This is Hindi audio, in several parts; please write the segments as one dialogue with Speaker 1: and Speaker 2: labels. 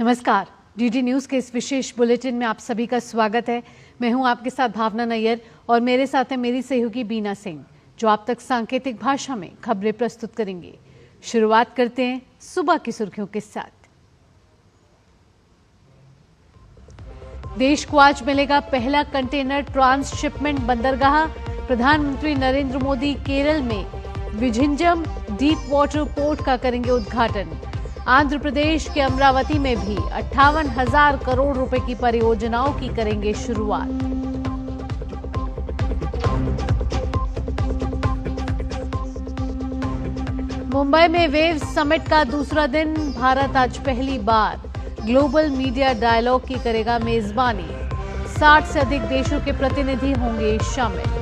Speaker 1: नमस्कार। डीडी न्यूज के इस विशेष बुलेटिन में आप सभी का स्वागत है। मैं हूं आपके साथ भावना नैयर और मेरे साथ है मेरी सहयोगी बीना सिंह, जो आप तक सांकेतिक भाषा में खबरें प्रस्तुत करेंगे। शुरुआत करते हैं सुबह की सुर्खियों के साथ। देश को आज मिलेगा पहला कंटेनर ट्रांसशिपमेंट बंदरगाह। प्रधानमंत्री नरेंद्र मोदी केरल में विझिंजम डीप वाटर पोर्ट का करेंगे उद्घाटन। आंध्र प्रदेश के अमरावती में भी 58,000 करोड़ रुपए की परियोजनाओं की करेंगे शुरुआत। मुंबई में वेव्स समिट का दूसरा दिन। भारत आज पहली बार ग्लोबल मीडिया डायलॉग की करेगा मेजबानी। 60 से अधिक देशों के प्रतिनिधि होंगे शामिल।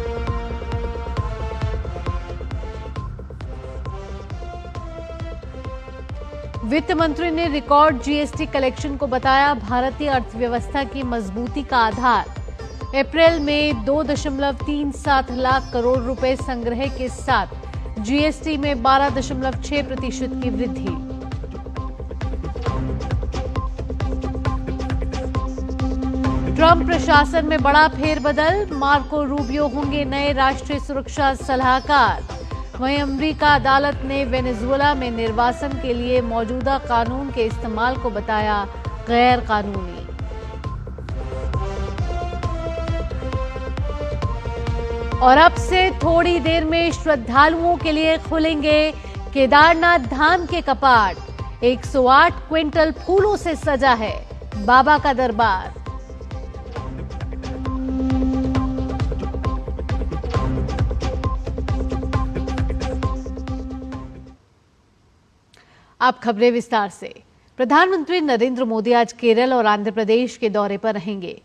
Speaker 1: वित्त मंत्री ने रिकॉर्ड जीएसटी कलेक्शन को बताया भारतीय अर्थव्यवस्था की मजबूती का आधार। अप्रैल में 2.37 लाख करोड़ रुपए संग्रह के साथ जीएसटी में 12.6% की वृद्धि। ट्रंप प्रशासन में बड़ा फेरबदल। मार्को रूबियो होंगे नए राष्ट्रीय सुरक्षा सलाहकार। वहीं अमेरिका अदालत ने वेनेजुएला में निर्वासन के लिए मौजूदा कानून के इस्तेमाल को बताया गैर कानूनी। और अब से थोड़ी देर में श्रद्धालुओं के लिए खुलेंगे केदारनाथ धाम के कपाट। 108 क्विंटल फूलों से सजा है बाबा का दरबार। अब खबरें विस्तार से। प्रधानमंत्री नरेंद्र मोदी आज केरल और आंध्र प्रदेश के दौरे पर रहेंगे।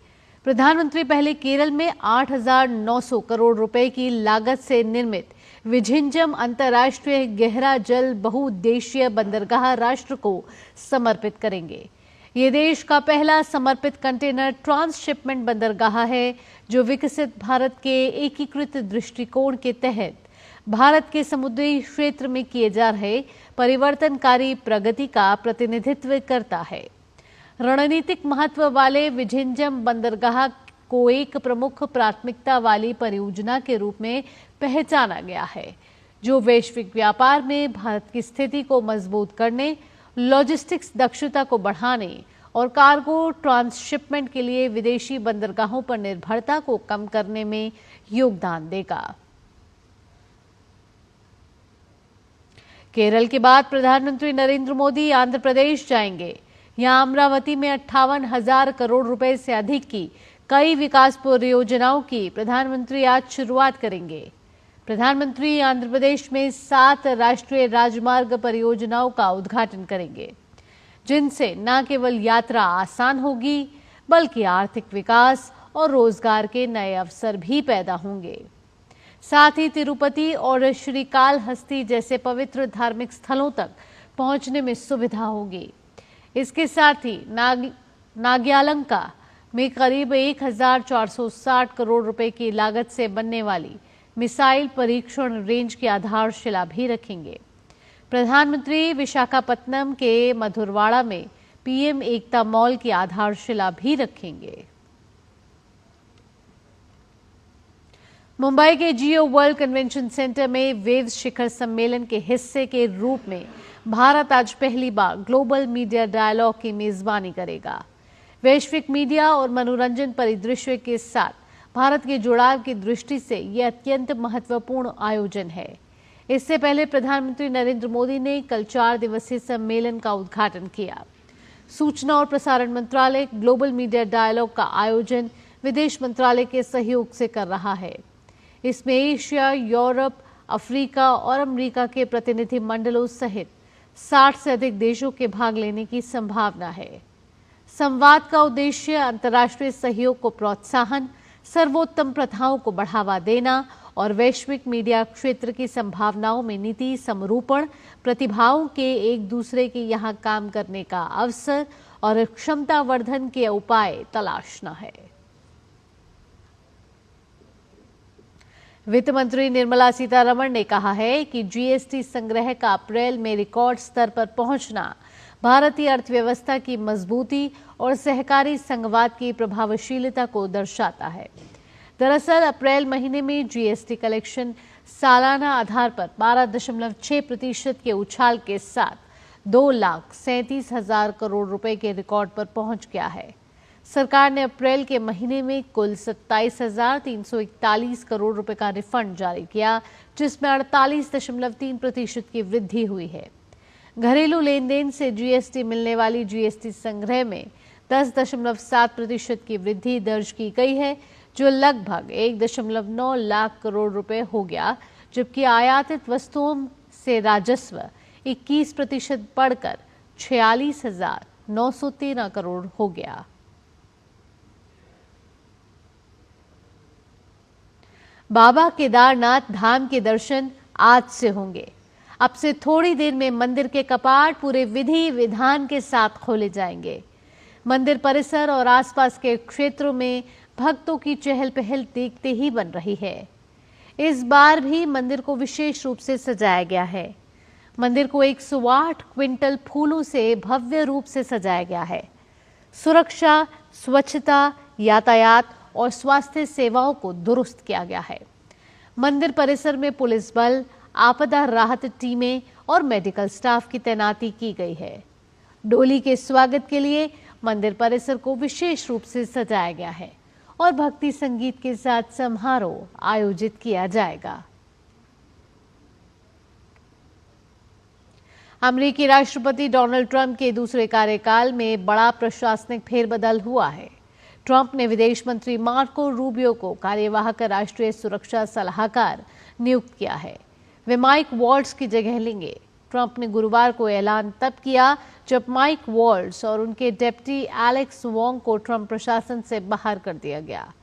Speaker 1: प्रधानमंत्री पहले केरल में 8,900 करोड़ रुपए की लागत से निर्मित विझिंजम अंतर्राष्ट्रीय गहरा जल बहुउद्देशीय बंदरगाह राष्ट्र को समर्पित करेंगे। ये देश का पहला समर्पित कंटेनर ट्रांसशिपमेंट बंदरगाह है, जो विकसित भारत के एकीकृत दृष्टिकोण के तहत भारत के समुद्री क्षेत्र में किए जा रहे परिवर्तनकारी प्रगति का प्रतिनिधित्व करता है। रणनीतिक महत्व वाले विझिंजम बंदरगाह को एक प्रमुख प्राथमिकता वाली परियोजना के रूप में पहचाना गया है, जो वैश्विक व्यापार में भारत की स्थिति को मजबूत करने, लॉजिस्टिक्स दक्षता को बढ़ाने और कार्गो ट्रांसशिपमेंट के लिए विदेशी बंदरगाहों पर निर्भरता को कम करने में योगदान देगा। केरल के बाद प्रधानमंत्री नरेंद्र मोदी आंध्र प्रदेश जाएंगे। यहां अमरावती में 58,000 करोड़ रुपए से अधिक की कई विकास परियोजनाओं की प्रधानमंत्री आज शुरुआत करेंगे। प्रधानमंत्री आंध्र प्रदेश में 7 राष्ट्रीय राजमार्ग परियोजनाओं का उद्घाटन करेंगे, जिनसे न केवल यात्रा आसान होगी, बल्कि आर्थिक विकास और रोजगार के नए अवसर भी पैदा होंगे। साथ ही तिरुपति और श्रीकालहस्ती जैसे पवित्र धार्मिक स्थलों तक पहुंचने में सुविधा होगी। इसके साथ ही नाग्यालंका में करीब 1,460 करोड़ रुपए की लागत से बनने वाली मिसाइल परीक्षण रेंज की आधारशिला भी रखेंगे। प्रधानमंत्री विशाखापत्तनम के मधुरवाड़ा में पीएम एकता मॉल की आधारशिला भी रखेंगे। मुंबई के जियो वर्ल्ड कन्वेंशन सेंटर में वेव्स शिखर सम्मेलन के हिस्से के रूप में भारत आज पहली बार ग्लोबल मीडिया डायलॉग की मेजबानी करेगा। वैश्विक मीडिया और मनोरंजन परिदृश्य के साथ भारत के जुड़ाव की दृष्टि से यह अत्यंत महत्वपूर्ण आयोजन है। इससे पहले प्रधानमंत्री नरेंद्र मोदी ने कल 4 दिवसीय सम्मेलन का उद्घाटन किया। सूचना और प्रसारण मंत्रालय ग्लोबल मीडिया डायलॉग का आयोजन विदेश मंत्रालय के सहयोग से कर रहा है। इसमें एशिया, यूरोप, अफ्रीका और अमेरिका के प्रतिनिधि मंडलों सहित 60 से अधिक देशों के भाग लेने की संभावना है। संवाद का उद्देश्य अंतर्राष्ट्रीय सहयोग को प्रोत्साहन, सर्वोत्तम प्रथाओं को बढ़ावा देना और वैश्विक मीडिया क्षेत्र की संभावनाओं में नीति समरूपण, प्रतिभाओं के एक दूसरे के यहाँ काम करने का अवसर और क्षमतावर्धन के उपाय तलाशना है। वित्त मंत्री निर्मला सीतारमण ने कहा है कि जीएसटी संग्रह का अप्रैल में रिकॉर्ड स्तर पर पहुंचना भारतीय अर्थव्यवस्था की मजबूती और सहकारी संघवाद की प्रभावशीलता को दर्शाता है। दरअसल अप्रैल महीने में जीएसटी कलेक्शन सालाना आधार पर 12.6% के उछाल के साथ 2,37,000 करोड़ रुपए के रिकॉर्ड पर पहुंच गया है। सरकार ने अप्रैल के महीने में कुल 27,341 करोड़ रुपए का रिफंड जारी किया, जिसमें 48.3% की वृद्धि हुई है। घरेलू लेन देन से जीएसटी मिलने वाली जीएसटी संग्रह में 10.7% की वृद्धि दर्ज की गई है, जो लगभग 1.9 लाख करोड़ रुपए हो गया, जबकि आयातित वस्तुओं से राजस्व 21% बढ़कर 46,913 करोड़ हो गया। बाबा केदारनाथ धाम के दर्शन आज से होंगे। अब से थोड़ी देर में मंदिर के कपाट पूरे विधि विधान के साथ खोले जाएंगे। मंदिर परिसर और आसपास के क्षेत्रों में भक्तों की चहल पहल देखते ही बन रही है। इस बार भी मंदिर को विशेष रूप से सजाया गया है। मंदिर को 108 क्विंटल फूलों से भव्य रूप से सजाया गया है। सुरक्षा, स्वच्छता, यातायात और स्वास्थ्य सेवाओं को दुरुस्त किया गया है। मंदिर परिसर में पुलिस बल, आपदा राहत टीमें और मेडिकल स्टाफ की तैनाती की गई है। डोली के स्वागत के लिए मंदिर परिसर को विशेष रूप से सजाया गया है और भक्ति संगीत के साथ समारोह आयोजित किया जाएगा। अमेरिकी राष्ट्रपति डोनाल्ड ट्रंप के दूसरे कार्यकाल में बड़ा प्रशासनिक फेरबदल हुआ है। ट्रंप ने विदेश मंत्री मार्को रूबियो को कार्यवाहक राष्ट्रीय सुरक्षा सलाहकार नियुक्त किया है। वे माइक वॉल्ट्ज की जगह लेंगे। ट्रंप ने गुरुवार को ऐलान तब किया जब माइक वॉल्ट्ज और उनके डेप्टी एलेक्स वोंग को ट्रंप प्रशासन से बाहर कर दिया गया।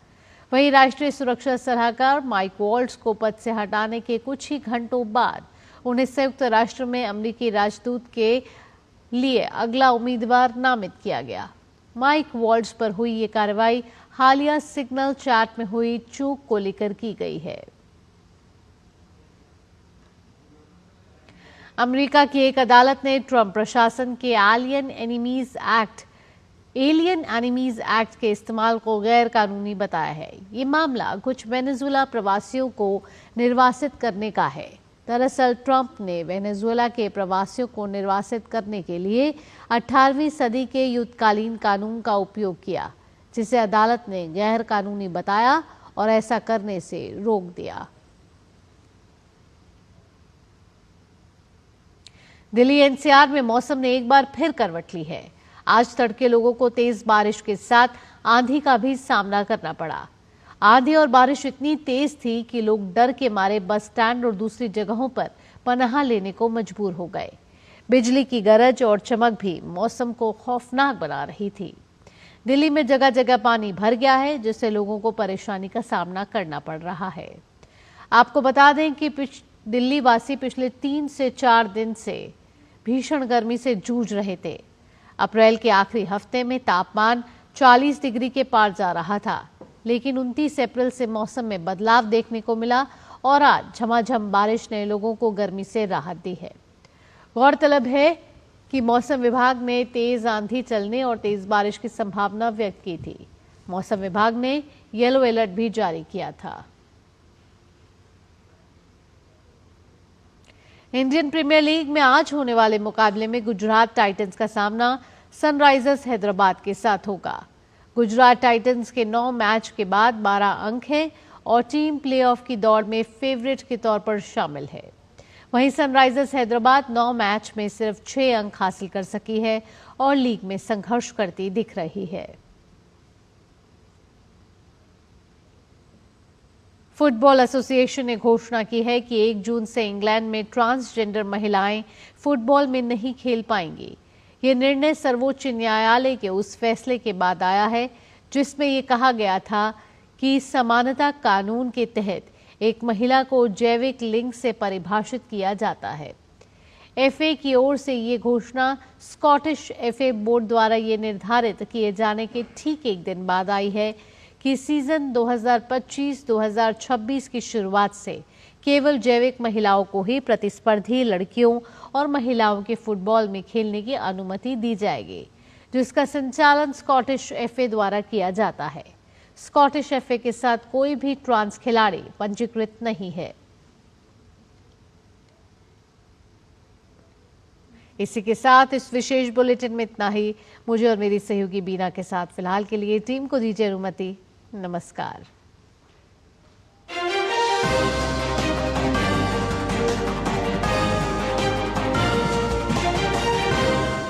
Speaker 1: वहीं राष्ट्रीय सुरक्षा सलाहकार माइक वॉल्ट्ज को पद से हटाने के कुछ ही घंटों बाद उन्हें संयुक्त राष्ट्र में अमेरिकी राजदूत के लिए अगला उम्मीदवार नामित किया गया। माइक वॉल्ट्ज पर हुई ये कार्रवाई हालिया सिग्नल चैट में हुई चूक को लेकर की गई है। अमेरिका की एक अदालत ने ट्रंप प्रशासन के एलियन एनिमीज एक्ट के इस्तेमाल को गैर कानूनी बताया है। ये मामला कुछ वेनेजुएला प्रवासियों को निर्वासित करने का है। दरअसल ट्रंप ने वेनेजुएला के प्रवासियों को निर्वासित करने के लिए 18वीं सदी के युद्धकालीन कानून का उपयोग किया, जिसे अदालत ने गैर कानूनी बताया और ऐसा करने से रोक दिया। दिल्ली एनसीआर में मौसम ने एक बार फिर करवट ली है। आज तड़के लोगों को तेज बारिश के साथ आंधी का भी सामना करना पड़ा। आंधी और बारिश इतनी तेज थी कि लोग डर के मारे बस स्टैंड और दूसरी जगहों पर पनाह लेने को मजबूर हो गए। बिजली की गरज और चमक भी मौसम को खौफनाक बना रही थी। दिल्ली में जगह जगह पानी भर गया है, जिससे लोगों को परेशानी का सामना करना पड़ रहा है। आपको बता दें कि दिल्ली वासी पिछले 3 से 4 दिन से भीषण गर्मी से जूझ रहे थे। अप्रैल के आखिरी हफ्ते में तापमान 40 डिग्री के पार जा रहा था, लेकिन 29 अप्रैल से मौसम में बदलाव देखने को मिला और आज झमाझम बारिश ने लोगों को गर्मी से राहत दी है। गौरतलब है कि मौसम विभाग ने तेज आंधी चलने और तेज बारिश की संभावना व्यक्त की थी। मौसम विभाग ने येलो अलर्ट भी जारी किया था। इंडियन प्रीमियर लीग में आज होने वाले मुकाबले में गुजरात टाइटंस का सामना सनराइजर्स हैदराबाद के साथ होगा। गुजरात टाइटंस के 9 मैच के बाद 12 अंक हैं और टीम प्लेऑफ की दौड़ में फेवरेट के तौर पर शामिल है। वहीं सनराइजर्स हैदराबाद 9 मैच में सिर्फ 6 अंक हासिल कर सकी है और लीग में संघर्ष करती दिख रही है। फुटबॉल एसोसिएशन ने घोषणा की है कि 1 जून से इंग्लैंड में ट्रांसजेंडर महिलाएं फुटबॉल में नहीं खेल पाएंगी। ये निर्णय सर्वोच्च न्यायालय के उस फैसले के बाद आया है जिसमें ये कहा गया था कि समानता कानून के तहत एक महिला को जैविक लिंग से परिभाषित किया जाता है। एफए की ओर से ये घोषणा स्कॉटिश एफए बोर्ड द्वारा ये निर्धारित किए जाने के ठीक एक दिन बाद आई है कि सीजन 2025-2026 की शुरुआत से केवल जैविक महिलाओं को ही प्रतिस्पर्धी लड़कियों और महिलाओं के फुटबॉल में खेलने की अनुमति दी जाएगी, जिसका संचालन स्कॉटिश एफए द्वारा किया जाता है। स्कॉटिश एफए के साथ कोई भी ट्रांस खिलाड़ी पंजीकृत नहीं है। इसी के साथ इस विशेष बुलेटिन में इतना ही। मुझे और मेरी सहयोगी बीना के साथ फिलहाल के लिए टीम को दीजिए अनुमति। नमस्कार।